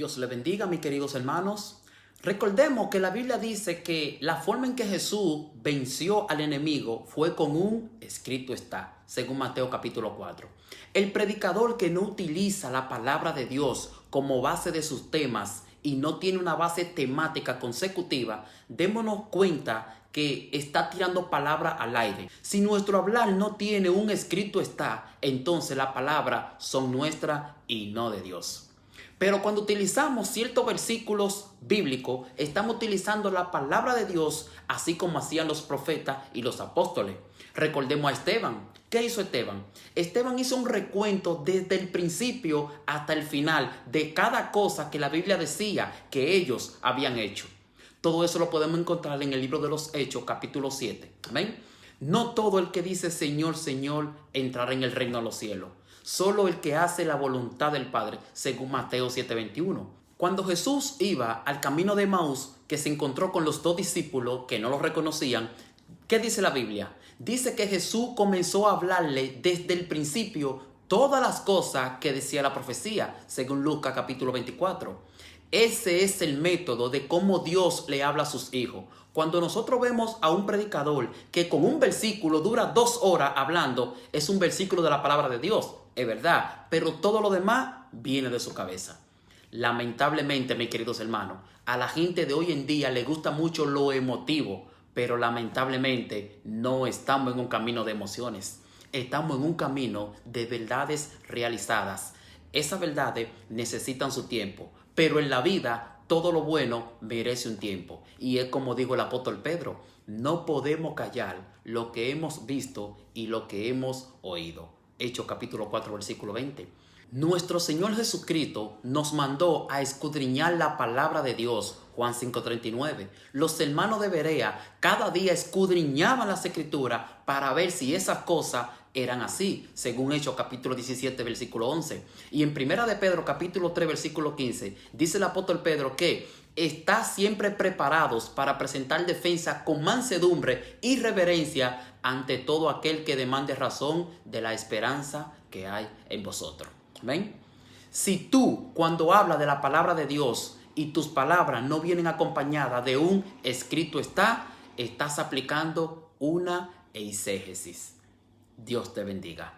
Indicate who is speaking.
Speaker 1: Dios le bendiga, mis queridos hermanos. Recordemos que la Biblia dice que la forma en que Jesús venció al enemigo fue con un escrito está, según Mateo capítulo 4. El predicador que no utiliza la palabra de Dios como base de sus temas y no tiene una base temática consecutiva, démonos cuenta que está tirando palabra al aire. Si nuestro hablar no tiene un escrito está, entonces las palabras son nuestras y no de Dios. Pero cuando utilizamos ciertos versículos bíblicos, estamos utilizando la palabra de Dios, así como hacían los profetas y los apóstoles. Recordemos a Esteban. ¿Qué hizo Esteban? Esteban hizo un recuento desde el principio hasta el final de cada cosa que la Biblia decía que ellos habían hecho. Todo eso lo podemos encontrar en el libro de los Hechos, capítulo 7. ¿Amén? No todo el que dice Señor, Señor, entrará en el reino de los cielos. Solo el que hace la voluntad del Padre, según Mateo 7:21. Cuando Jesús iba al camino de Emaús, que se encontró con los dos discípulos que no los reconocían, ¿qué dice la Biblia? Dice que Jesús comenzó a hablarle desde el principio todas las cosas que decía la profecía, según Lucas capítulo 24. Ese es el método de cómo Dios le habla a sus hijos. Cuando nosotros vemos a un predicador que con un versículo dura 2 horas hablando, es un versículo de la palabra de Dios, es verdad, pero todo lo demás viene de su cabeza. Lamentablemente, mis queridos hermanos, a la gente de hoy en día le gusta mucho lo emotivo, pero lamentablemente no estamos en un camino de emociones. Estamos en un camino de verdades realizadas. Esas verdades necesitan su tiempo, pero en la vida todo lo bueno merece un tiempo. Y es como dijo el apóstol Pedro, no podemos callar lo que hemos visto y lo que hemos oído. Hechos capítulo 4, versículo 20. Nuestro Señor Jesucristo nos mandó a escudriñar la palabra de Dios, Juan 5:39. Los hermanos de Berea cada día escudriñaban las escrituras para ver si esas cosas eran así, según Hechos capítulo 17, versículo 11. Y en Primera de Pedro capítulo 3, versículo 15, dice el apóstol Pedro que está siempre preparados para presentar defensa con mansedumbre y reverencia ante todo aquel que demande razón de la esperanza que hay en vosotros. ¿Ven? Si tú, cuando hablas de la palabra de Dios y tus palabras no vienen acompañadas de un escrito está, estás aplicando una eisegesis. Dios te bendiga.